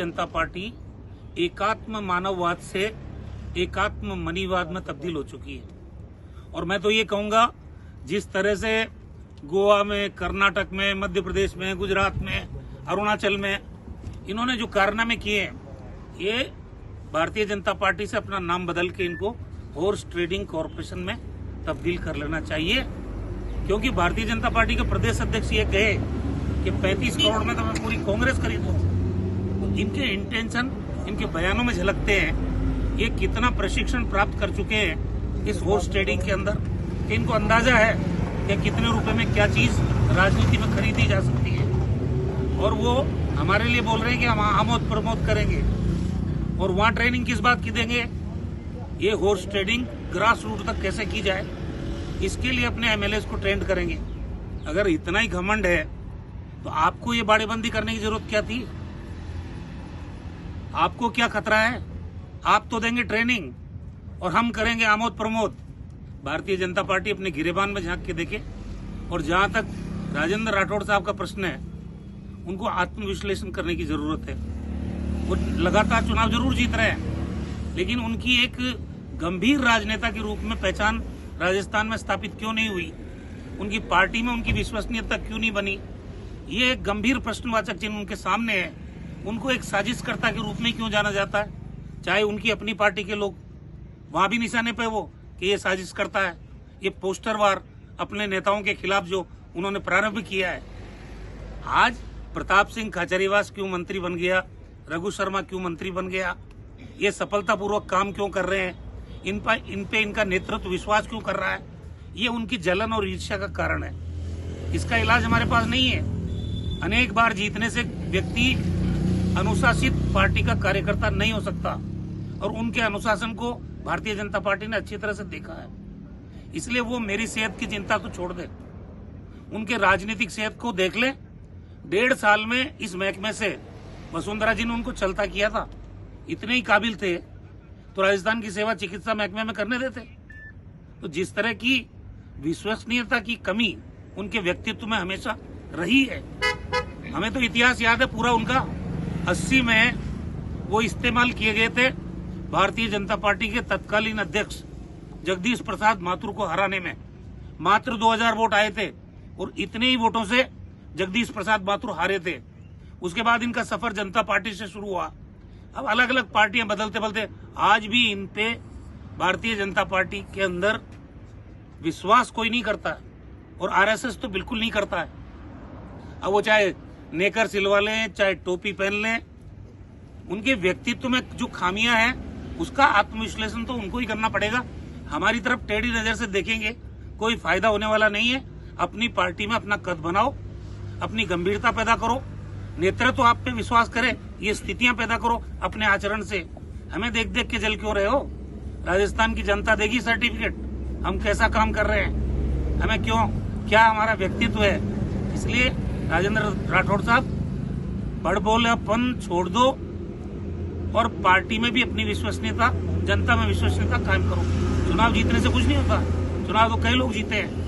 जनता party एकात्म मानववाद से एकात्म मनीवाद में तब्दील हो चुकी है। और मैं तो ये कहूंगा, जिस तरह से गोवा में, कर्नाटक में, मध्य प्रदेश में, गुजरात में, अरुणाचल में इन्होंने जो कारनामे किए हैं, ये भारतीय जनता पार्टी से अपना नाम बदल के इनको हॉर्स ट्रेडिंग कॉरपोरेशन में तब्दील कर लेना चाहिए। क्योंकि भारतीय जनता पार्टी के प्रदेश अध्यक्ष ये कहे कि 35 करोड़ में तो मैं पूरी कांग्रेस खरीदूं, तो इनके इंटेंशन इनके बयानों में झलकते हैं। ये कितना प्रशिक्षण प्राप्त कर चुके हैं इस हॉर्स ट्रेडिंग के अंदर, कि इनको अंदाजा है कि कितने रुपए में क्या चीज राजनीति में खरीदी जा सकती है। और वो हमारे लिए बोल रहे हैं कि हम आमोद प्रमोद करेंगे, और वहां ट्रेनिंग किस बात की देंगे? ये हॉर्स ट्रेडिंग ग्रास रूट तक कैसे की जाए, इसके लिए अपने एमएलएस को ट्रेंड करेंगे। अगर इतना ही घमंड है तो आपको ये बाड़ेबंदी करने की जरूरत क्या थी? आपको क्या खतरा है? आप तो देंगे ट्रेनिंग और हम करेंगे आमोद प्रमोद। भारतीय जनता पार्टी अपने गिरेबान में झांक के देखे। और जहां तक राजेंद्र राठौड़ साहब का प्रश्न है, उनको आत्मविश्लेषण करने की जरूरत है। वो लगातार चुनाव जरूर जीत रहे हैं, लेकिन उनकी एक गंभीर राजनेता के रूप में पहचान राजस्थान में स्थापित क्यों नहीं हुई? उनकी पार्टी में उनकी विश्वसनीयता क्यों नहीं बनी? ये एक गंभीर प्रश्नवाचक चिन्ह उनके सामने है। उनको एक साजिशकर्ता के रूप में क्यों जाना जाता है? चाहे उनकी अपनी पार्टी के लोग वहां भी निशाने पे वो कि ये साजिश करता है। ये पोस्टर वार अपने नेताओं के खिलाफ जो उन्होंने प्रारंभ किया है। आज प्रताप सिंह खाचरियावास क्यों मंत्री बन गया, रघु शर्मा क्यों मंत्री बन गया, ये सफलतापूर्वक काम क्यों कर रहे हैं, इन पे इनका नेतृत्व विश्वास क्यों कर रहा है, ये उनकी जलन और ईर्ष्या का कारण है। इसका इलाज हमारे पास नहीं है। अनेक बार जीतने से व्यक्ति अनुशासित पार्टी का कार्यकर्ता नहीं हो सकता, और उनके अनुशासन को भारतीय जनता पार्टी ने अच्छी तरह से देखा है। इसलिए वो मेरी सेहत की चिंता तो छोड़ दे, उनके राजनीतिक सेहत को देख ले। 1.5 साल में इस महकमे से वसुंधरा जी ने उनको चलता किया था। इतने ही काबिल थे तो राजस्थान की सेवा चिकित्सा महकमे में करने देते। तो जिस तरह की विश्वसनीयता की कमी उनके व्यक्तित्व में हमेशा रही है, हमें तो इतिहास याद है पूरा उनका। 80 में वो इस्तेमाल किए गए थे भारतीय जनता पार्टी के तत्कालीन अध्यक्ष जगदीश प्रसाद माथुर को हराने में। मात्र 2000 वोट आए थे और इतने ही वोटों से जगदीश प्रसाद माथुर हारे थे। उसके बाद इनका सफर जनता पार्टी से शुरू हुआ। अब अलग अलग पार्टियां बदलते बदलते आज भी इन पे भारतीय जनता पार्टी के अंदर विश्वास कोई नहीं करता है, और आरएसएस तो बिल्कुल नहीं करता है। अब वो चाहे नेकर सिलवा लें, चाहे टोपी पहन लें, उनके व्यक्तित्व में जो खामियां हैं उसका आत्मविश्लेषण तो उनको ही करना पड़ेगा। हमारी तरफ टेढ़ी नजर से देखेंगे कोई फायदा होने वाला नहीं है। अपनी पार्टी में अपना कद बनाओ, अपनी गंभीरता पैदा करो, नेतृत्व आप पे विश्वास करे, ये स्थितियां पैदा करो अपने आचरण से। हमें देख देख के जल क्यों रहे हो? राजस्थान की जनता देगी सर्टिफिकेट हम कैसा काम कर रहे हैं, हमें क्यों, क्या हमारा व्यक्तित्व है। इसलिए राजेंद्र राठौड़ साहब, बड़ बोलेपन छोड़ दो और पार्टी में भी अपनी विश्वसनीयता, जनता में विश्वसनीयता कायम करो। चुनाव जीतने से कुछ नहीं होता, चुनाव तो कई लोग जीते हैं।